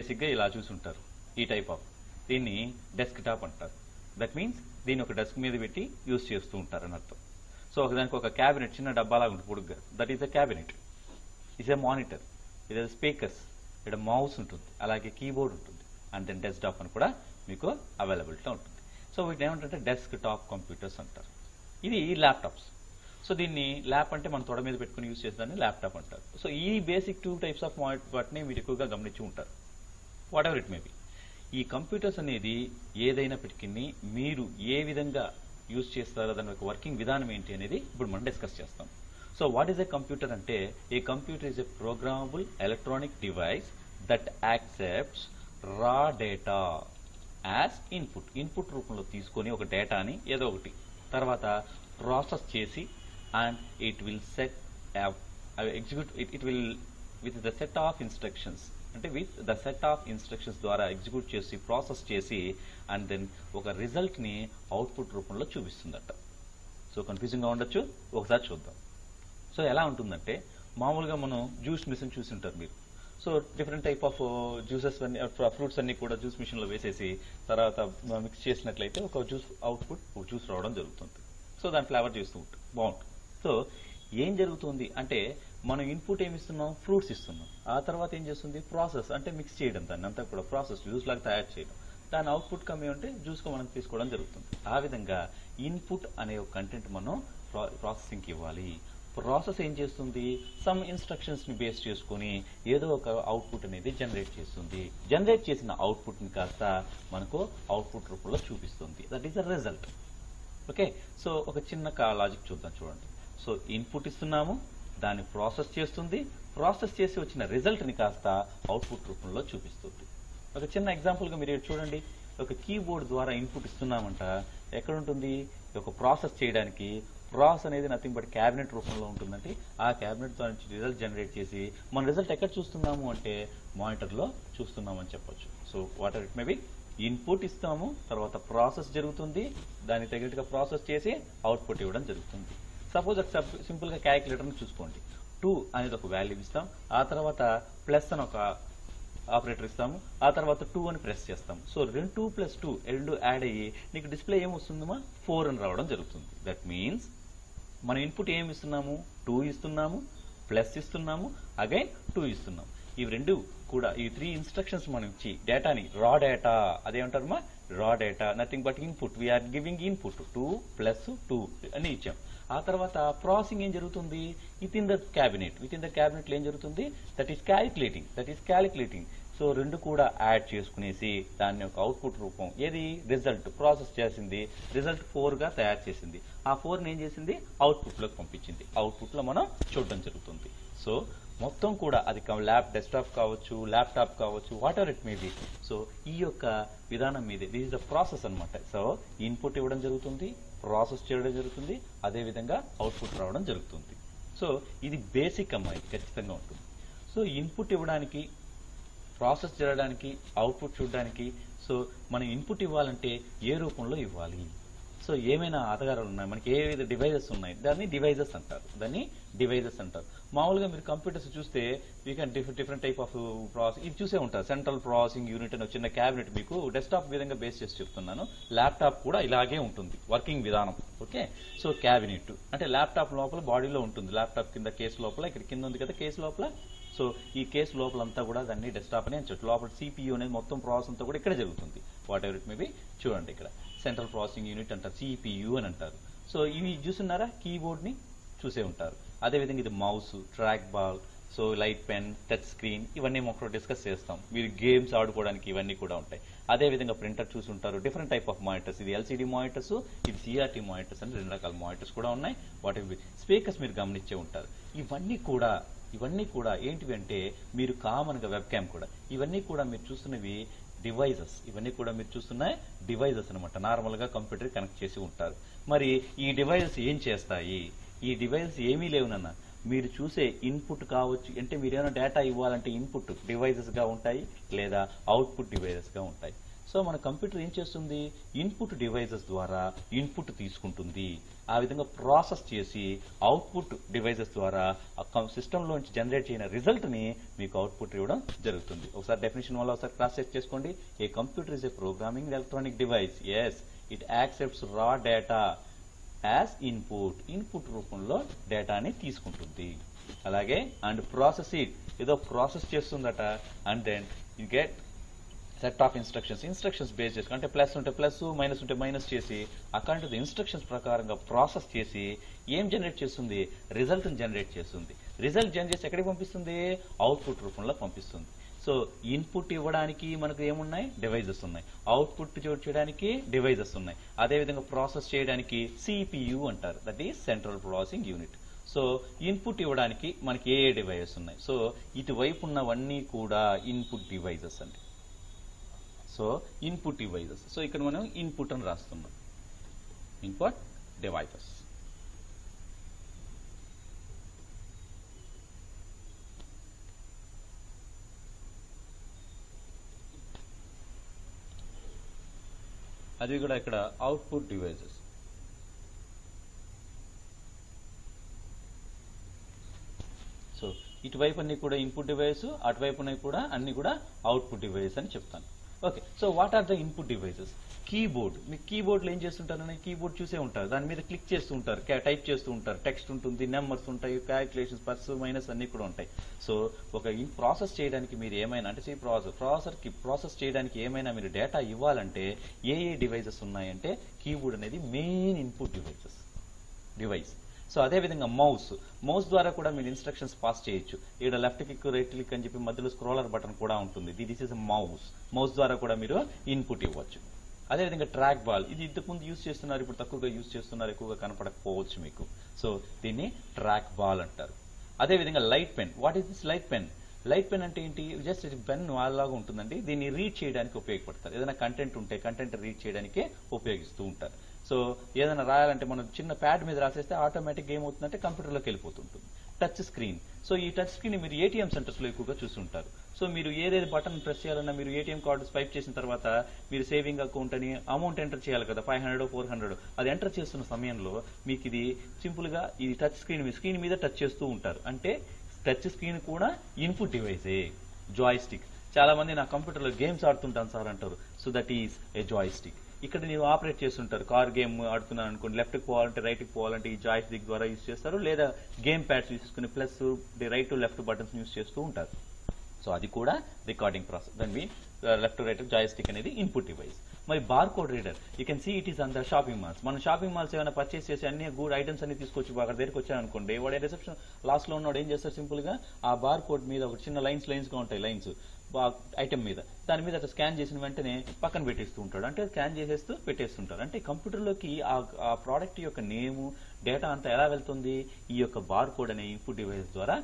బేసిక్గా ఇలా చూసుంటారు. ఈ టైప్ ఆఫ్ దీన్ని డెస్క్ టాప్ అంటారు. దట్ మీన్స్ దీన్ని ఒక డెస్క్ మీద పెట్టి యూజ్ చేస్తూ ఉంటారు అని అర్థం. సో దానికి ఒక క్యాబినెట్ చిన్న డబ్బాలాగా ఉంటుంది పొడుగ్గా. That is a cabinet. Is a monitor, ఇది స్పీకర్స్, ఇక్కడ మౌస్ ఉంటుంది, అలాగే కీబోర్డ్ ఉంటుంది, అండ్ దెన్ డెస్క్ టాప్ అని కూడా మీకు అవైలబిలిటీ ఉంటుంది. సో వీటిని ఏమంటే డెస్క్ టాప్ కంప్యూటర్స్ అంటారు. ఇది ల్యాప్టాప్స్. సో దీన్ని ల్యాప్ అంటే మనం తొడ మీద పెట్టుకుని యూజ్ చేసేదాన్ని ల్యాప్టాప్ అంటారు. సో ఈ బేసిక్ 2 టైప్స్ ఆఫ్ వాటిని మీరు ఎక్కువగా గమనించి ఉంటారు. What ever it may B. ఈ కంప్యూటర్స్ అనేది ఏదైనప్పటికీ మీరు ఏ విధంగా యూజ్ చేస్తారో దాని యొక్క వర్కింగ్ విధానం ఏంటి అనేది ఇప్పుడు మనం డిస్కస్ చేస్తాం. So what is a computer అంటే a computer is a programmable electronic device that accepts raw data as input. Input రూపంలో తీసుకొని ఒక డేటాని ఏదో ఒకటి తర్వాత ప్రాసెస్ చేసి and it will set execute it will with the set of instructions, అంటే with the set of instructions ద్వారా ఎగ్జిక్యూట్ చేసి ప్రాసెస్ చేసి అండ్ దెన్ ఒక రిజల్ట్ని అవుట్పుట్ రూపంలో చూపిస్తుందట. సో కన్ఫ్యూజింగ్గా ఉండొచ్చు, ఒకసారి చూద్దాం. సో ఎలా ఉంటుందంటే మామూలుగా మనం జ్యూస్ మిషన్ చూసి ఉంటారు మీరు. So different type of juices అన్ని ఫ్రూట్స్ అన్ని కూడా జ్యూస్ మిషన్లో వేసేసి తర్వాత మిక్స్ చేసినట్లయితే ఒక జ్యూస్ అవుట్పుట్ ఒక జ్యూస్ రావడం జరుగుతుంది. సో దాని ఫ్లేవర్ చేస్తూ ఉంటుంది, బాగుంటుంది. సో ఏం జరుగుతుంది అంటే మనం ఇన్పుట్ ఏమి ఇస్తున్నాం, ఫ్రూట్స్ ఇస్తున్నాం. ఆ తర్వాత ఏం చేస్తుంది, ప్రాసెస్ అంటే మిక్స్ చేయడం, దాన్ని అంతా కూడా ప్రాసెస్ జ్యూస్ లాగా తయారు చేయడం. దాని అవుట్పుట్ కమ్మి ఉంటే జ్యూస్గా మనం తీసుకోవడం జరుగుతుంది. ఆ విధంగా ఇన్పుట్ అనే ఒక కంటెంట్ మనం ప్రాసెసింగ్కి ఇవ్వాలి. ప్రాసెస్ ఏం చేస్తుంది, సమ్ ఇన్స్ట్రక్షన్స్ ని బేస్ చేసుకుని ఏదో ఒక అవుట్పుట్ అనేది జనరేట్ చేస్తుంది. జనరేట్ చేసిన అవుట్పుట్ ని కాస్త మనకు అవుట్పుట్ రూపంలో చూపిస్తుంది. That is the result. Okay, so ఒక చిన్న లాజిక్ చూద్దాం, చూడండి. సో ఇన్పుట్ ఇస్తున్నాము, దాన్ని ప్రాసెస్ చేస్తుంది, ప్రాసెస్ చేసి వచ్చిన రిజల్ట్ ని కాస్త అవుట్పుట్ రూపంలో చూపిస్తుంది. ఒక చిన్న ఎగ్జాంపుల్ గా మీరు చూడండి, ఒక కీబోర్డ్ ద్వారా ఇన్పుట్ ఇస్తున్నామంట, ఎక్కడ ఉంటుంది, ఒక ప్రాసెస్ చేయడానికి. ప్రాసెస్ అనేది నథింగ్ బట్ క్యాబినెట్ రూపంలో ఉంటుందంటే ఆ క్యాబినెట్ ద్వారా నుంచి రిజల్ట్ జనరేట్ చేసి మన రిజల్ట్ ఎక్కడ చూస్తున్నాము అంటే మానిటర్లో చూస్తున్నాము అని చెప్పొచ్చు. So what ever it may B, input ఇస్తాము, తర్వాత ప్రాసెస్ జరుగుతుంది, దానికి తగినట్టుగా ప్రాసెస్ చేసి అవుట్పుట్ ఇవ్వడం జరుగుతుంది. సపోజ్ ఒక సింపుల్గా క్యాలిక్యులేటర్ని చూసుకోండి. 2 అనేది ఒక వాల్యూ ఇస్తాం, ఆ తర్వాత ప్లస్ అని ఒక ఆపరేటర్ ఇస్తాము, ఆ తర్వాత 2 అని ప్రెస్ చేస్తాము. సో 2 + 2 రెండు యాడ్ అయ్యి నీకు డిస్ప్లే ఏమొస్తుందమ్మా, 4 అని రావడం జరుగుతుంది. దట్ మీన్స్ మనం ఇన్పుట్ ఏమి ఇస్తున్నాము, 2 ఇస్తున్నాము, ప్లస్ ఇస్తున్నాము, అగైన్ 2 ఇస్తున్నాము. ఇవి రెండు కూడా ఈ 3 ఇన్స్ట్రక్షన్స్ మనం ఇచ్చి డేటాని రా డేటా, అదేమంటారమ్మా, raw data, nothing but input. We're giving input 2 + 2 అని ఇచ్చాం. ఆ తర్వాత ప్రాసెసింగ్ ఏం జరుగుతుంది, విత్ ఇన్ ద క్యాబినెట్ ఏం జరుగుతుంది, దట్ ఈస్ క్యాలిక్యులేటింగ్. సో రెండు కూడా యాడ్ చేసుకునేసి దాన్ని ఒక అవుట్పుట్ రూపం ఏది, రిజల్ట్ ప్రాసెస్ చేసింది, రిజల్ట్ 4గా తయారు చేసింది. ఆ 4ని ఏం చేసింది, అవుట్పుట్లోకి పంపించింది. అవుట్పుట్లో మనం చూడడం జరుగుతుంది. సో మొత్తం కూడా అది డెస్క్టాప్ కావచ్చు, ల్యాప్టాప్ కావచ్చు, what ever it may B. So ఈ యొక్క విధానం మీదే దిస్ ఇస్ ద ప్రాసెస్ అనమాట. సో ఇన్పుట్ ఇవ్వడం జరుగుతుంది, ప్రాసెస్ చేయడం జరుగుతుంది, అదేవిధంగా అవుట్పుట్ రావడం జరుగుతుంది. సో ఇది బేసిక్ అమ్మాయి ఖచ్చితంగా ఉంటుంది. సో ఇన్పుట్ ఇవ్వడానికి, ప్రాసెస్ జరగడానికి, అవుట్పుట్ చూడడానికి, సో మనం ఇన్పుట్ ఇవ్వాలంటే ఏ రూపంలో ఇవ్వాలి. సో ఏమైనా ఆధారాలు ఉన్నాయి, మనకి ఏ విధ డివైజెస్ ఉన్నాయి, దాన్ని డివైజెస్ అంటారు. మామూలుగా మీరు కంప్యూటర్స్ చూస్తే we can different type of process ఇది చూసే ఉంటారు. సెంట్రల్ ప్రాసెసింగ్ యూనిట్ అని చిన్న క్యాబినెట్ మీకు డెస్క్టాప్ విధంగా బేస్ చేసి చెప్తున్నాను. ల్యాప్టాప్ కూడా ఇలాగే ఉంటుంది వర్కింగ్ విధానం. ఓకే, సో క్యాబినెట్ అంటే ల్యాప్టాప్ లోపల బాడీలో ఉంటుంది, ల్యాప్టాప్ కింద కేసు లోపల, ఇక్కడ కింద ఉంది కదా కేసు లోపల. సో ఈ కేసు లోపలంతా కూడా దాన్ని డెస్క్టాప్ అని చెప్పచ్చు. లోపల CPU అనేది మొత్తం ప్రాసెస్ అంతా కూడా ఇక్కడ జరుగుతుంది. What ever it may B. చూడండి ఇక్కడ సెంట్రల్ ప్రాసెసింగ్ యూనిట్ అంటారు, CPU అని అంటారు. సో ఇవి చూస్తున్నారా, కీబోర్డ్ని చూసే ఉంటారు. అదేవిధంగా ఇది mouse, track ball, so light pen, touch screen, ఇవన్నీ మనం డిస్కస్ చేస్తాం. మీరు గేమ్స్ ఆడుకోవడానికి ఇవన్నీ కూడా ఉంటాయి. అదేవిధంగా ప్రింటర్ చూసి ఉంటారు, డిఫరెంట్ టైప్ ఆఫ్ మానిటర్స్, ఇది LCD మానిటర్స్, ఇది CRT మానిటర్స్ అని 2 రకాల మానిటర్స్ కూడా ఉన్నాయి. వాటి స్పీకర్స్ మీరు గమనించే ఉంటారు. ఇవన్నీ కూడా ఏంటివి అంటే మీరు కామన్ గా వెబ్ క్యామ్ కూడా, ఇవన్నీ కూడా మీరు చూస్తున్నవి డివైజెస్. అనమాట. నార్మల్ గా కంప్యూటర్ కనెక్ట్ చేసి ఉంటారు. మరి ఈ డివైజెస్ ఏం చేస్తాయి, ఈ డివైజెస్ ఏమీ లేవునన్నా మీరు చూసే ఇన్పుట్ కావచ్చు, అంటే మీరు ఏమైనా డేటా ఇవ్వాలంటే ఇన్పుట్ డివైజెస్ గా ఉంటాయి, లేదా అవుట్పుట్ డివైజెస్ గా ఉంటాయి. సో మన కంప్యూటర్ ఏం చేస్తుంది, ఇన్పుట్ డివైజెస్ ద్వారా ఇన్పుట్ తీసుకుంటుంది, ఆ విధంగా ప్రాసెస్ చేసి అవుట్పుట్ డివైజెస్ ద్వారా సిస్టంలోంచి జనరేట్ చేయన రిజల్ట్ని మీకు అవుట్పుట్ ఇవ్వడం జరుగుతుంది. ఒకసారి డెఫినేషన్ వల్ల ఒకసారి క్రాస్ చెక్ చేసుకోండి. A computer is a programming electronic device. Yes, it accepts raw data as input. Input రూపంలో డేటాని తీసుకుంటుంది. అలాగే అండ్ ప్రాసెస్ ఇట్, ఏదో ప్రాసెస్ చేస్తుందట. And then you get set of instructions base చేసుకుని, అంటే ప్లస్ ఉంటే ప్లస్, మైనస్ ఉంటే మైనస్ చేసి అకార్డింగ్ టు ఇన్స్ట్రక్షన్స్ ప్రకారంగా ప్రాసెస్ చేసి ఏం జనరేట్ చేస్తుంది, రిజల్ట్ని జనరేట్ చేస్తుంది. రిజల్ట్ జనరేట్ చేసి ఎక్కడికి పంపిస్తుంది, అవుట్పుట్ రూపంలో పంపిస్తుంది. సో ఇన్పుట్ ఇవ్వడానికి మనకు ఏమున్నాయి, డివైజెస్ ఉన్నాయి. అవుట్పుట్ చేయడానికి డివైజెస్ ఉన్నాయి. అదేవిధంగా ప్రాసెస్ చేయడానికి CPU అంటారు, that is central processing unit. So input ఇవ్వడానికి మనకి ఏ డివైజెస్ ఉన్నాయి. సో ఇటువైపు ఉన్నవన్నీ కూడా ఇన్పుట్ డివైజెస్ అండి. So input devices. సో ఇక్కడ మనం ఇన్పుట్ అని రాస్తున్నాం, ఇన్పుట్ డివైజెస్. అది కూడా ఇక్కడ అవుట్పుట్ డివైజెస్. సో ఇటువైపు అన్ని కూడా ఇన్పుట్ డివైస్, అటువైపు కూడా అన్ని కూడా అవుట్పుట్ డివైస్ అని చెప్తాను. Okay, so what are the input devices? Keyboard. మీకు కీబోర్డ్లో ఏం చేస్తుంటారని కీబోర్డ్ చూసే ఉంటారు, దాని మీద క్లిక్ చేస్తూ ఉంటారు, టైప్ చేస్తూ ఉంటారు, టెక్స్ట్ ఉంటుంది, నెంబర్స్ ఉంటాయి, క్యాలిక్యులేషన్స్, ప్లస్ మైనస్ అన్ని కూడా ఉంటాయి. సో ఒక ప్రాసెస్ చేయడానికి మీరు ఏమైనా అంటే ప్రాసెసర్కి ప్రాసెస్ చేయడానికి ఏమైనా మీరు డేటా ఇవ్వాలంటే ఏ డివైజెస్ ఉన్నాయంటే కీబోర్డ్ అనేది మెయిన్ ఇన్పుట్ డివైస్. సో అదేవిధంగా మౌస్ ద్వారా కూడా మీరు ఇన్స్ట్రక్షన్స్ పాస్ చేయొచ్చు. ఇక్కడ లెఫ్ట్ క్లిక్, రైట్ క్లిక్ అని చెప్పి మధ్యలో స్క్రోలర్ బటన్ కూడా ఉంటుంది. దిస్ ఇస్ మౌస్ ద్వారా కూడా మీరు ఇన్పుట్ ఇవ్వచ్చు. అదేవిధంగా ట్రాక్ బాల్, ఇది ఇంతకుముందు యూజ్ చేస్తున్నారు, ఇప్పుడు తక్కువగా యూజ్ చేస్తున్నారు, ఎక్కువగా కనపడకపోవచ్చు మీకు. సో దీన్ని ట్రాక్ బాల్ అంటారు. అదేవిధంగా light pen. What is this light pen? Light pen అంటే ఏంటి? జస్ట్ పెన్ వాళ్ళలాగా ఉంటుందండి. దీన్ని రీడ్ చేయడానికి ఉపయోగపడతారు. ఏదైనా కంటెంట్ ఉంటే కంటెంట్ రీడ్ చేయడానికి ఉపయోగిస్తూ ఉంటారు. సో ఏదైనా రాయాలంటే మనం చిన్న ప్యాడ్ మీద రాసేస్తే ఆటోమేటిక్గా ఏమవుతుందంటే కంప్యూటర్లోకి వెళ్ళిపోతుంటుంది. Touch screen. సో ఈ టచ్ స్క్రీన్ మీరు ATM సెంటర్స్లో ఎక్కువగా చూస్తుంటారు. సో మీరు ఏదేది బటన్ ప్రెస్ చేయాలన్నా మీరు ATM కార్డు స్వైప్ చేసిన తర్వాత మీరు సేవింగ్ అకౌంట్ అని అమౌంట్ ఎంటర్ చేయాలి కదా, 500 400. అది ఎంటర్ చేస్తున్న సమయంలో మీకు ఇది సింపుల్గా ఈ టచ్ స్క్రీన్ మీద టచ్ చేస్తూ ఉంటారు. అంటే టచ్ స్క్రీన్ కూడా ఇన్పుట్ డివైసే. జాయ్స్టిక్. చాలా మంది నా కంప్యూటర్లో గేమ్స్ ఆడుతుంటాను సార్ అంటారు. So that is a joystick. ఇక్కడ ನೀವು ఆపరేట్ చేస్తుంటారు. కార్ గేమ్ ఆడుతున్నాను అనుకోండి, లెఫ్ట్కి పోవాలంటే రైట్కి పోవాలంటే ఈ జాయ్స్టిక్ ద్వారా యూజ్ చేస్తారు, లేదా గేమ్ ప్యాడ్స్ యూజ్ చేసుకుని plus right to left buttons use చేస్తూ ఉంటారు. సో అది కూడా రికార్డింగ్ ప్రాసెస్. దాన్ని లెఫ్ట్ రైట్ జాయ్స్టిక్ అనేది ఇన్పుట్ డివైస్. మరి bar code reader, you can see it is on the shopping malls. మనం షాపింగ్ మాల్స్ ఏమైనా పర్చేస్ చేసి అన్ని గుడ్ ఐటమ్స్ అన్ని తీసుకొచ్చి అక్కడ దగ్గరికి వచ్చాయనుకోండి, వాడు రిసెప్షన్ లాస్ట్ లో ఉన్నాడు ఏం చేస్తారు, సింపుల్ గా ఆ బార్ కోడ్ మీద ఒక చిన్న లైన్స్ గా ఉంటాయి, లైన్స్ ఐటమ్ మీద, దాని మీద అట్లా స్కాన్ చేసిన వెంటనే పక్కన పెట్టేస్తూ ఉంటాడు. అంటే స్కాన్ చేసేస్తూ పెట్టేస్తుంటారు. అంటే కంప్యూటర్లోకి ఆ ప్రోడక్ట్ యొక్క నేము, డేటా అంతా ఎలా వెళ్తుంది, ఈ యొక్క బార్ కోడ్ అనే ఇన్పుట్ డివైస్ ద్వారా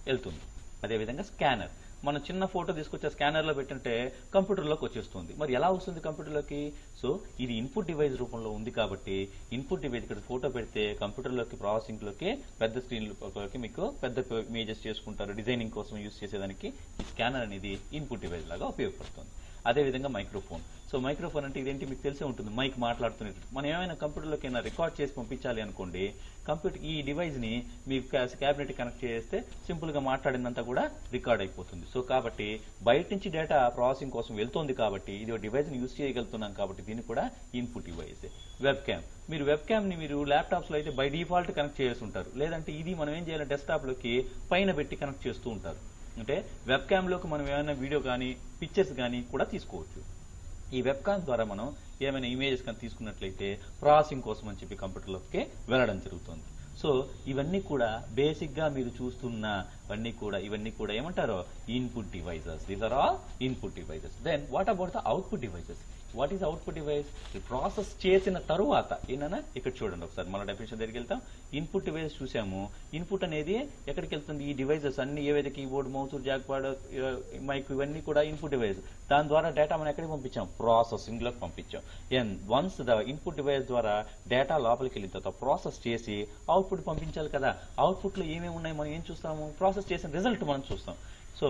వెళ్తుంది. అదేవిధంగా స్కానర్. మనం చిన్న ఫోటో తీసుకొచ్చే స్కానర్లో పెట్టింటే కంప్యూటర్లోకి వచ్చేస్తుంది. మరి ఎలా వస్తుంది కంప్యూటర్లోకి? సో ఇది ఇన్పుట్ డివైస్ రూపంలో ఉంది కాబట్టి ఇన్పుట్ డివైస్ ఇక్కడ ఫోటో పెడితే కంప్యూటర్లోకి ప్రాసెసింగ్లోకి పెద్ద స్క్రీన్లోకి మీకు పెద్ద ఇమేజెస్ చేసుకుంటారు. డిజైనింగ్ కోసం యూజ్ చేసేదానికి ఈ స్కానర్ అనేది ఇన్పుట్ డివైస్ లాగా ఉపయోగపడుతుంది. అదేవిధంగా మైక్రోఫోన్. సో మైక్రోఫోన్ అంటే ఇదేంటి మీకు తెలిసే ఉంటుంది, మైక్ మాట్లాడుతున్నట్టు. మనం ఏమైనా కంప్యూటర్లోకి అయినా రికార్డ్ చేసి పంపించాలి అనుకోండి, కంప్యూటర్ ఈ డివైస్ని మీ క్యాబినెట్ కనెక్ట్ చేస్తే సింపుల్గా మాట్లాడినంత కూడా రికార్డ్ అయిపోతుంది. సో కాబట్టి బయట నుంచి డేటా ప్రాసెసింగ్ కోసం వెళ్తుంది కాబట్టి ఇది ఒక డివైస్ని యూజ్ చేయగలుగుతున్నాం కాబట్టి దీన్ని కూడా ఇన్పుట్ డివైస్. Web cam. మీరు వెబ్ క్యామ్ని మీరు ల్యాప్టాప్స్లో అయితే బై డిఫాల్ట్ కనెక్ట్ చేసి ఉంటారు. లేదంటే ఇది మనం ఏం చేయాలి, డెస్క్టాప్లోకి పైన పెట్టి కనెక్ట్ చేస్తూ ఉంటారు. అంటే వెబ్ క్యామ్లోకి మనం ఏమైనా వీడియో కానీ పిక్చర్స్ కానీ కూడా తీసుకోవచ్చు. ఈ వెబ్ క్యామ్ ద్వారా మనం ఏమైనా ఇమేజెస్ కానీ తీసుకున్నట్లయితే ప్రాసెసింగ్ కోసం అని చెప్పి కంప్యూటర్లోకి వెళ్ళడం జరుగుతుంది. సో ఇవన్నీ కూడా బేసిక్ గా మీరు చూస్తున్నవన్నీ కూడా ఇవన్నీ కూడా ఏమంటారో input devices. These are all input devices. Then what about the output devices? What is output device? Process చేసిన తరువాత ఏనా ఇక్కడ చూడండి ఒకసారి మన డెఫినేషన్ దగ్గరికి వెళ్తాం. ఇన్పుట్ డివైస్ చూసాము. ఇన్పుట్ అనేది ఎక్కడికి వెళ్తుంది? ఈ డివైసెస్ అన్ని ఏవైతే keyboard, mouse, jack pad, mic ఇవన్నీ కూడా ఇన్పుట్ డివైస్. దాని ద్వారా డేటా మనం ఎక్కడికి పంపించాం? ప్రాసెసింగ్ లోకి పంపించాం. వన్స్ ద ఇన్పుట్ డివైస్ ద్వారా డేటా లోపలికి వెళ్ళిన తర్వాత ప్రాసెస్ చేసి అవుట్పుట్ పంపించాలి కదా. అవుట్పుట్ లో ఏమేమి ఉన్నాయి మనం ఏం చూస్తాము? ప్రాసెస్ చేసిన రిజల్ట్ మనం చూస్తాం. సో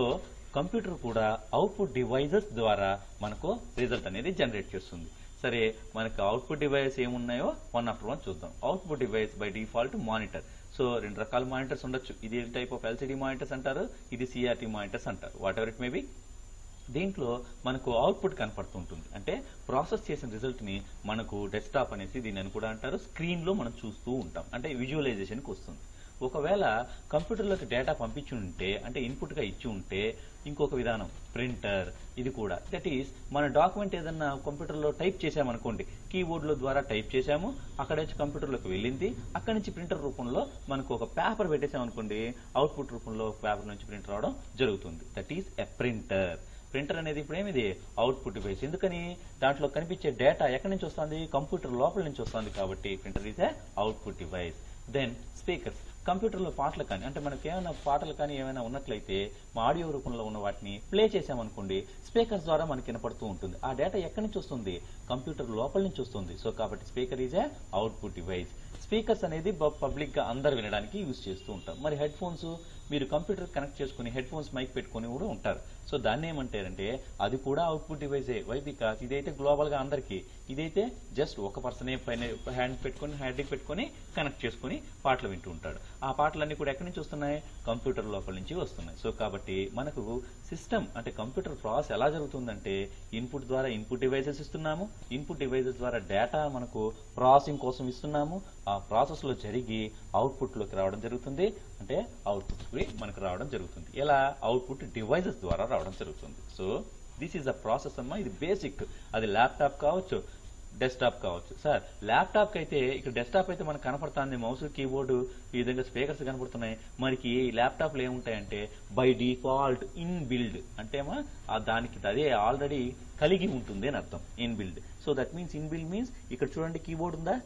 కంప్యూటర్ కూడా అవుట్పుట్ డివైజెస్ ద్వారా మనకు రిజల్ట్ అనేది జనరేట్ చేస్తుంది. సరే, మనకు అవుట్పుట్ డివైస్ ఏమున్నాయో వన్ ఆఫ్టర్ వన్ చూద్దాం. Output device by default monitor. So 2 రకాల మానిటర్స్ ఉండొచ్చు. ఇది టైప్ ఆఫ్ ఎల్సిడి మానిటర్స్ అంటారు, ఇది సిఆర్టీ మానిటర్స్ అంటారు, what ever it may B. దీంట్లో మనకు అవుట్పుట్ కనపడుతుంటుంది, అంటే ప్రాసెస్ చేసిన రిజల్ట్ ని మనకు డెస్క్టాప్ అనేసి దీన్ని కూడా అంటారు, స్క్రీన్ లో మనం చూస్తూ ఉంటాం, అంటే విజువలైజేషన్కి వస్తుంది. ఒకవేళ కంప్యూటర్లోకి డేటా పంపించి ఉంటే, అంటే ఇన్పుట్ గా ఇచ్చి ఉంటే, ఇంకొక విధానం ప్రింటర్. ఇది కూడా దట్ ఈస్ మన డాక్యుమెంట్ ఏదన్నా కంప్యూటర్లో టైప్ చేసామనుకోండి, కీబోర్డ్ లో ద్వారా టైప్ చేసాము, అక్కడ నుంచి కంప్యూటర్లోకి వెళ్ళింది, అక్కడి నుంచి ప్రింటర్ రూపంలో మనకు ఒక పేపర్ పెట్టేసామనుకోండి, అవుట్పుట్ రూపంలో పేపర్ నుంచి ప్రింట్ రావడం జరుగుతుంది. That is a printer. Printer అనేది ఇప్పుడు ఏమిది అవుట్పుట్ డివైస్. ఎందుకని దాంట్లో కనిపించే డేటా ఎక్కడి నుంచి వస్తుంది, కంప్యూటర్ లోపల నుంచి వస్తుంది, కాబట్టి printer is a output device. Then speakers. కంప్యూటర్లో పాటలు కానీ, అంటే మనకి ఏమైనా పాటలు కానీ ఏమైనా ఉన్నట్లయితే మా ఆడియో రూపంలో ఉన్న వాటిని ప్లే చేసామనుకోండి, స్పీకర్స్ ద్వారా మనకి వినపడుతూ ఉంటుంది. ఆ డేటా ఎక్కడి నుంచి వస్తుంది, కంప్యూటర్ లోపల నుంచి వస్తుంది. సో కాబట్టి speaker is a output device. Speakers అనేది పబ్లిక్ గా అందరు వినడానికి యూజ్ చేస్తూ ఉంటాం. మరి హెడ్ ఫోన్స్ మీరు కంప్యూటర్ కనెక్ట్ చేసుకుని హెడ్ ఫోన్స్ మైక్ పెట్టుకుని కూడా ఉంటారు. సో దాన్ని ఏమంటారంటే అది కూడా అవుట్పుట్ డివైసే. వై? బికాస్ ఇదైతే గ్లోబల్ గా అందరికి, ఇదైతే జస్ట్ ఒక పర్సనే పైన హ్యాండ్ పెట్టుకుని కనెక్ట్ చేసుకుని పాటలు వింటూ ఉంటాడు. ఆ పాటలన్నీ కూడా ఎక్కడి నుంచి వస్తున్నాయి, కంప్యూటర్ లోపల నుంచి వస్తున్నాయి. సో కాబట్టి మనకు సిస్టమ్ అంటే కంప్యూటర్ ప్రాసెస్ ఎలా జరుగుతుందంటే, ఇన్పుట్ ద్వారా ఇన్పుట్ డివైసెస్ ఇస్తున్నాము, ఇన్పుట్ డివైసెస్ ద్వారా డేటా మనకు ప్రాసెసింగ్ కోసం ఇస్తున్నాము, ఆ ప్రాసెస్ లో జరిగి అవుట్పుట్ లోకి రావడం జరుగుతుంది, అంటే అవుట్పుట్ మనకు రావడం జరుగుతుంది. ఎలా? అవుట్పుట్ డివైసెస్ ద్వారా రావడం జరుగుతుంది. So this is a process అమ్మా. ఇది బేసిక్. అది ల్యాప్టాప్ కావచ్చు, డెస్క్టాప్ కావచ్చు. సార్ ల్యాప్టాప్ కి అయితే ఇక్కడ డెస్క్టాప్ అయితే మనకు కనపడుతుంది, మౌస్ కీబోర్డు ఈ విధంగా స్పీకర్స్ కనపడుతున్నాయి. మనకి ల్యాప్టాప్ లో ఏముంటాయంటే బై డిఫాల్ట్ ఇన్ బిల్డ్, అంటే దానికి అదే ఆల్రెడీ కలిగి ఉంటుంది అని అర్థం, in build. So that means in build means ఇక్కడ చూడండి కీబోర్డ్ ఉందా,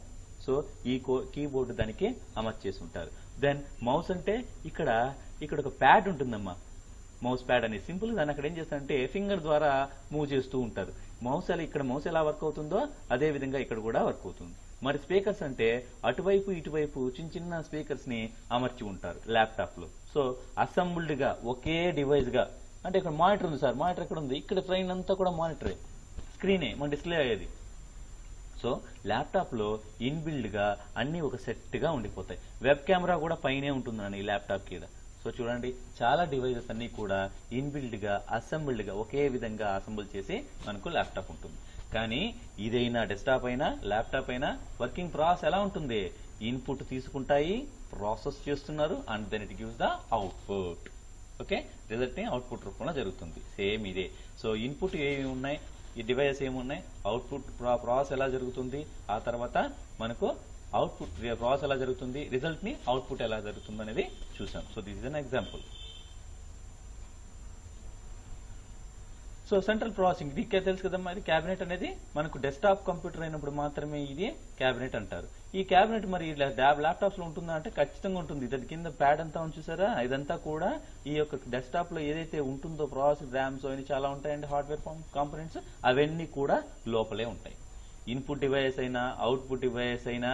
సో ఈ కీబోర్డు దానికి అమర్చేసి ఉంటారు. దెన్ మౌస్ అంటే ఇక్కడ ఒక ప్యాడ్ ఉంటుందమ్మా, మౌస్ ప్యాడ్ అనేది సింపుల్. దాన్ని అక్కడ ఏం చేస్తారంటే ఫింగర్ ద్వారా మూవ్ చేస్తూ ఉంటారు. ఇక్కడ మౌస్ ఎలా వర్క్ అవుతుందో అదే విధంగా ఇక్కడ కూడా వర్క్ అవుతుంది. మరి స్పీకర్స్ అంటే అటువైపు ఇటువైపు చిన్న స్పీకర్స్ ని అమర్చి ఉంటారు ల్యాప్టాప్ లో. సో అసెంబుల్డ్ గా ఒకే డివైస్ గా, అంటే ఇక్కడ మానిటర్ ఉంది సార్, మానిటర్ ఎక్కడ ఉంది, ఇక్కడ ట్రైన్ అంతా కూడా మానిటరే, స్క్రీనే మన డిస్ప్లే అయ్యేది. సో ల్యాప్టాప్ లో ఇన్బిల్డ్ గా అన్ని ఒక సెట్ గా ఉండిపోతాయి. వెబ్ కెమెరా కూడా పైనే ఉంటుందండి ఈ ల్యాప్టాప్ కింద. సో చూడండి చాలా డివైజెస్ అన్ని కూడా ఇన్బిల్డ్ గా అసెంబుల్డ్ గా ఒకే విధంగా అసెంబుల్ చేసి మనకు ల్యాప్టాప్ ఉంటుంది. కానీ ఇదైనా డెస్క్టాప్ అయినా ల్యాప్టాప్ అయినా వర్కింగ్ ప్రాసెస్ ఎలా ఉంటుంది, ఇన్పుట్ తీసుకుంటాయి, ప్రాసెస్ చేస్తున్నారు, and then it gives the output. Okay, result ని అవుట్పుట్ రూపంలో జరుగుతుంది. సేమ్ ఇదే. సో ఇన్పుట్ ఏమి ఉన్నాయి, ఈ డివైస్ ఏమున్నాయి, అవుట్పుట్ ప్రాసెస్ ఎలా జరుగుతుంది, ఆ తర్వాత మనకు అవుట్పుట్ ప్రాసెస్ ఎలా జరుగుతుంది, రిజల్ట్ ని అవుట్పుట్ ఎలా జరుగుతుంది అనేది చూసాం. So this is an example. So central processing ఇది తెలుసు కదమ్మా, ఇది క్యాబినెట్ అనేది మనకు డెస్క్టాప్ కంప్యూటర్ అయినప్పుడు మాత్రమే ఇది క్యాబినెట్ అంటారు. ఈ క్యాబినెట్ మరి ల్యాప్టాప్స్ లో ఉంటుందా అంటే ఖచ్చితంగా ఉంటుంది. దాని కింద ప్యాడ్ అంతా చూసారా, ఇదంతా కూడా ఈ యొక్క డెస్క్టాప్ లో ఏదైతే ఉంటుందో ప్రాసెస్ ర్యామ్స్ అవన్నీ చాలా ఉంటాయండి, హార్డ్వేర్ కాంపోనెంట్స్ అవన్నీ కూడా లోపలే ఉంటాయి. ఇన్పుట్ డివైస్ అయినా అవుట్పుట్ డివైస్ అయినా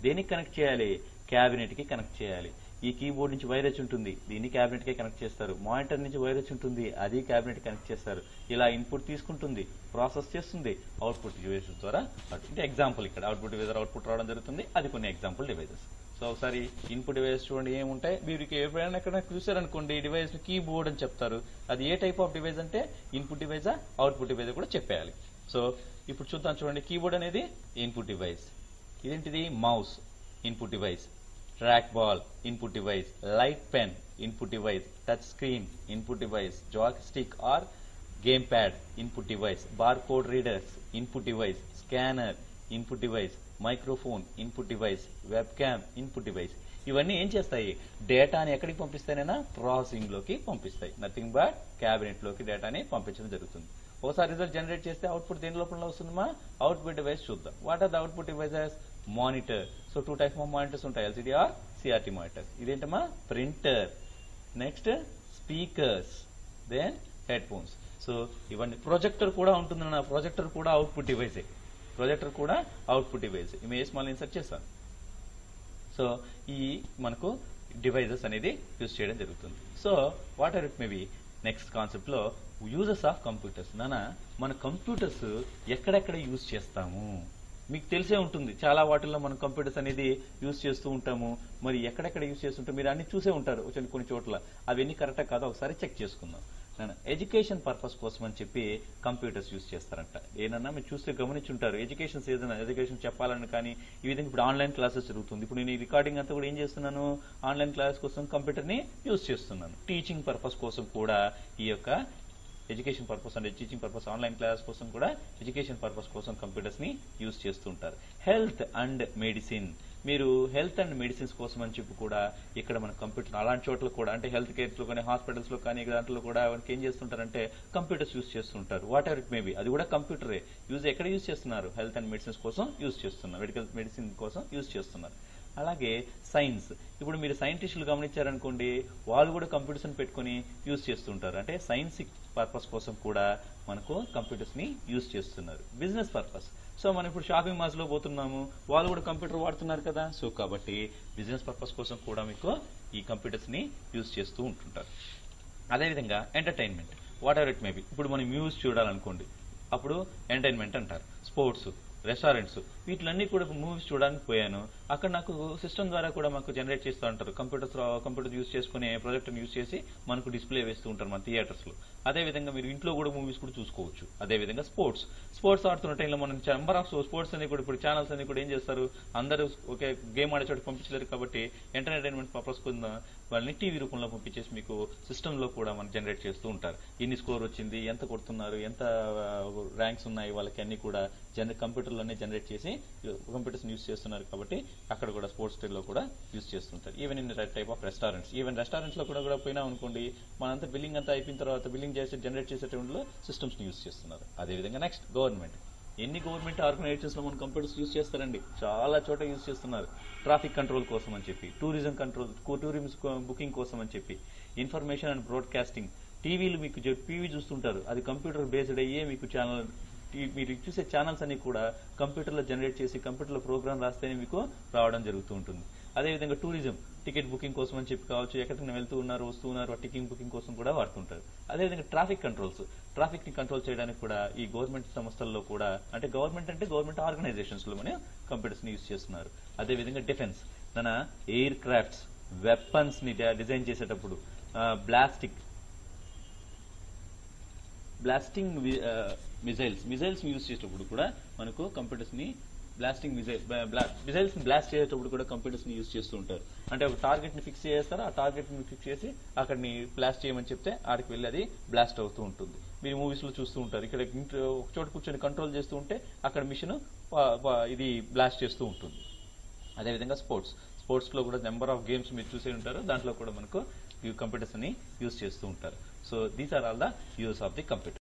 దేనికి కనెక్ట్ చేయాలి, క్యాబినెట్ కి కనెక్ట్ చేయాలి. ఈ కీబోర్డ్ నుంచి వైర్ వచ్చి ఉంటుంది, దీన్ని క్యాబినెట్ కి కనెక్ట్ చేస్తారు. మానిటర్ నుంచి వైర్ వచ్చి ఉంటుంది, అది క్యాబినెట్ కనెక్ట్ చేస్తారు. ఇలా ఇన్పుట్ తీసుకుంటుంది, ప్రాసెస్ చేస్తుంది, అవుట్పుట్ డివైసెస్ ద్వారా. అంటే ఎగ్జాంపుల్ ఇక్కడ అవుట్పుట్ డివైస్ అవుట్పుట్ రావడం జరుగుతుంది, అది కొన్ని ఎగ్జాంపుల్ డివైసెస్. సో ఒకసారి ఇన్పుట్ డివైస్ చూడండి ఏముంటాయి. వీరికి ఎప్పుడైనా ఎక్కడ చూసారనుకోండి ఈ డివైస్ కీబోర్డ్ అని చెప్తారు. అది ఏ టైప్ ఆఫ్ డివైస్ అంటే ఇన్పుట్ డివైజా అవుట్పుట్ డివైస్ కూడా చెప్పేయాలి. సో ఇప్పుడు చూద్దాం చూడండి, కీబోర్డ్ అనేది ఇన్పుట్ డివైస్, ఇదేంటిది mouse input device, track ball input device, light pen input device, touch screen input device, jack stick or game pad input device, bar code readers input device, scanner input device, microphone input device, web cam input device. ఇవన్నీ ఏం చేస్తాయి, డేటాని ఎక్కడికి పంపిస్తాయినా processing లోకి పంపిస్తాయి. Nothing but cabinet లోకి డేటాని పంపించడం జరుగుతుంది. ఒకసారి రిజల్ట్ జనరేట్ చేస్తే అవుట్పుట్ దేని లోపల వస్తుందమ్మా, అవుట్పుట్ డివైస్ చూద్దాం. What are the output devices, monitor. So 2 types of monitors ఉంటాయి, ఎల్సిడి ఆర్ సిఆర్టీ మానిటర్స్. ఇదేంటమ్మా printer, next speakers, then headphones. So ఇవన్నీ ప్రొజెక్టర్ కూడా ఉంటుందన్న, ప్రొజెక్టర్ కూడా అవుట్పుట్ డివైసే, ప్రొజెక్టర్ కూడా అవుట్పుట్ డివైస్. ఇమేజ్ మళ్ళీ ఇన్సర్ట్ చేస్తాను. సో ఈ మనకు డివైజెస్ అనేది యూజ్ చేయడం జరుగుతుంది. So what are it may be, next concept లో యూజెస్ ఆఫ్ కంప్యూటర్స్. మన కంప్యూటర్స్ ఎక్కడెక్కడ యూజ్ చేస్తాము మీకు తెలిసే ఉంటుంది. చాలా వాటిల్లో మనం కంప్యూటర్స్ అనేది యూజ్ చేస్తూ ఉంటాము. మరి ఎక్కడెక్కడ యూజ్ చేస్తుంటాం మీరు అన్ని చూసే ఉంటారు కొన్ని చోట్ల. అవన్నీ కరెక్టా కాదా ఒకసారి చెక్ చేసుకుందాం. ఎడ్యుకేషన్ పర్పస్ కోసం అని చెప్పి కంప్యూటర్స్ యూజ్ చేస్తారంట. ఏనన్నా మీరు చూస్తే గమనించుంటారు. ఎడ్యుకేషన్ చెప్పాలని కానీ ఈ విధంగా ఇప్పుడు ఆన్లైన్ క్లాసెస్ జరుగుతుంది. ఇప్పుడు నేను ఈ రికార్డింగ్ అంతా కూడా ఏం చేస్తున్నాను, ఆన్లైన్ క్లాస్ కోసం కంప్యూటర్ని యూజ్ చేస్తున్నాను. టీచింగ్ పర్పస్ కోసం కూడా ఈ యొక్క ఎడ్యుకేషన్ పర్పస్ అంటే టీచింగ్ పర్పస్, ఆన్లైన్ క్లాస్ కోసం కూడా ఎడ్యుకేషన్ పర్పస్ కోసం కంప్యూటర్స్ ని యూజ్ చేస్తుంటారు. హెల్త్ అండ్ మెడిసిన్, మీరు హెల్త్ అండ్ మెడిసిన్స్ కోసం అని చెప్పి కూడా ఇక్కడ మన కంప్యూటర్ అలాంటి చోట్ల కూడా అంటే హెల్త్ కేర్స్ లో కానీ హాస్పిటల్స్ లో కానీ దాంట్లో కూడా మనకి ఏం చేస్తుంటారంటే కంప్యూటర్స్ యూజ్ చేస్తుంటారు. వాట్ ఎవర్ ఇట్ మేబీ, అది కూడా కంప్యూటరే ఎక్కడ యూజ్ చేస్తున్నారు, హెల్త్ అండ్ మెడిసిన్స్ కోసం యూజ్ చేస్తున్నారు, మెడిసిన్ కోసం యూజ్ చేస్తున్నారు. అలాగే సైన్స్, ఇప్పుడు మీరు సైంటిస్టులు గమనించారనుకోండి, వాళ్ళు కూడా కంప్యూటర్స్ పెట్టుకుని యూజ్ చేస్తుంటారు. అంటే సైన్సిక్ పర్పస్ కోసం కూడా మనకు కంప్యూటర్స్ ని యూజ్ చేస్తున్నారు. బిజినెస్ పర్పస్, సో మనం ఇప్పుడు షాపింగ్ మాల్స్ లో పోతున్నాము, వాళ్ళు కూడా కంప్యూటర్ వాడుతున్నారు కదా. సో కాబట్టి బిజినెస్ పర్పస్ కోసం కూడా మీకు ఈ కంప్యూటర్స్ ని యూజ్ చేస్తూ ఉంటుంటారు. అదేవిధంగా entertainment, what ever it maybe, ఇప్పుడు మనం మ్యూజిక్ చూడాలనుకోండి, అప్పుడు ఎంటర్టైన్మెంట్ అంటారు. స్పోర్ట్స్, రెస్టారెంట్స్, వీటిలన్నీ కూడా మూవీస్ చూడడానికి పోయాను, అక్కడ నాకు సిస్టమ్ ద్వారా కూడా మాకు జనరేట్ చేస్తూ ఉంటారు. కంప్యూటర్ యూజ్ చేసుకునే ప్రొజెక్టర్ యూజ్ చేసి మనకు డిస్ప్లే వేస్తూ ఉంటారు మన థియేటర్స్ లో. అదేవిధంగా మీరు ఇంట్లో కూడా మూవీస్ కూడా చూసుకోవచ్చు. అదేవిధంగా స్పోర్ట్స్ ఆడుతున్న టైంలో మనం నెంబర్ ఆఫ్ స్పోర్ట్స్ అన్ని కూడా ఇప్పుడు ఛానల్స్ అన్ని కూడా ఏం చేస్తారు, అందరూ ఒకే గేమ్ ఆడే చోటు పంపించలేరు కాబట్టి ఎంటర్టైన్మెంట్ పర్పస్ కింద వాళ్ళని టీవీ రూపంలో పంపించేసి మీకు సిస్టమ్ లో కూడా మనం జనరేట్ చేస్తూ ఉంటారు. ఎన్ని స్కోర్ వచ్చింది, ఎంత కొడుతున్నారు, ఎంత ర్యాంక్స్ ఉన్నాయి వాళ్ళకి అన్ని కూడా కంప్యూటర్లోనే జనరేట్ చేసి కంప్యూటర్స్ యూజ్ చేస్తున్నారు కాబట్టి అక్కడ కూడా స్పోర్ట్స్ లో కూడా యూజ్ చేస్తుంటారు. Even in type of restaurants, restaurants లో కూడా పోయినా అనుకోండి, మనంతా బిల్లింగ్ అంతా అయిపోయిన తర్వాత బిల్లింగ్ చేసి జనరేట్ చేసే టైంలో సిస్టమ్స్ యూజ్ చేస్తున్నారు. అదేవిధంగా నెక్స్ట్ గవర్నమెంట్, ఎన్ని గవర్నమెంట్ ఆర్గనైజేషన్స్ లో మనం కంప్యూటర్స్ యూజ్ చేస్తారండి, చాలా చోట యూజ్ చేస్తున్నారు. ట్రాఫిక్ కంట్రోల్ కోసం అని చెప్పి, టూరిజం బుకింగ్ కోసం అని చెప్పి, ఇన్ఫర్మేషన్ అండ్ బ్రాడ్కాస్టింగ్, టీవీలు మీకు టీవీ చూస్తుంటారు, అది కంప్యూటర్ బేస్డ్ అయ్యే మీకు ఛానల్, మీరు చూసే ఛానల్స్ అన్ని కూడా కంప్యూటర్లో జనరేట్ చేసి కంప్యూటర్లో ప్రోగ్రామ్ రాస్తేనే మీకు రావడం జరుగుతూ ఉంటుంది. అదేవిధంగా టూరిజం, టికెట్ బుకింగ్ కోసం అని చెప్పి కావచ్చు, ఎక్కడికైనా వెళ్తూ ఉన్నారు వస్తూ ఉన్నారు, టికెట్ బుకింగ్ కోసం కూడా వాడుతుంటారు. అదేవిధంగా ట్రాఫిక్ ని కంట్రోల్ చేయడానికి కూడా ఈ గవర్నమెంట్ సంస్థల్లో కూడా, అంటే గవర్నమెంట్ ఆర్గనైజేషన్స్ లో మన కంప్యూటర్స్ ని యూజ్ చేస్తున్నారు. అదేవిధంగా డిఫెన్స్, ఎయిర్ క్రాఫ్ట్స్, వెపన్స్ ని డిజైన్ చేసేటప్పుడు, బ్లాస్టింగ్ మిజైల్స్ యూజ్ చేసేటప్పుడు కూడా మనకు కంప్యూటర్స్ ని మిజైల్స్ ని బ్లాస్ట్ చేసేటప్పుడు కూడా కంప్యూటర్స్ ని యూజ్ చేస్తూ ఉంటారు. అంటే ఒక టార్గెట్ ని ఫిక్స్ చేస్తారు, ఆ టార్గెట్ ని ఫిక్స్ చేసి అక్కడిని బ్లాస్ట్ చేయమని చెప్తే ఆడికి వెళ్ళి అది బ్లాస్ట్ అవుతూ ఉంటుంది. మీరు మూవీస్ లో చూస్తూ ఉంటారు, ఇక్కడ ఒక చోట కూర్చొని కంట్రోల్ చేస్తూ ఉంటే అక్కడ మిషన్ ఇది బ్లాస్ట్ చేస్తూ ఉంటుంది. అదేవిధంగా స్పోర్ట్స్ లో కూడా నెంబర్ ఆఫ్ గేమ్స్ మీరు చూసే ఉంటారు, దాంట్లో కూడా మనకు ఈ కంప్యూటర్స్ ని యూజ్ చేస్తూ ఉంటారు. So these are all the use of the computer.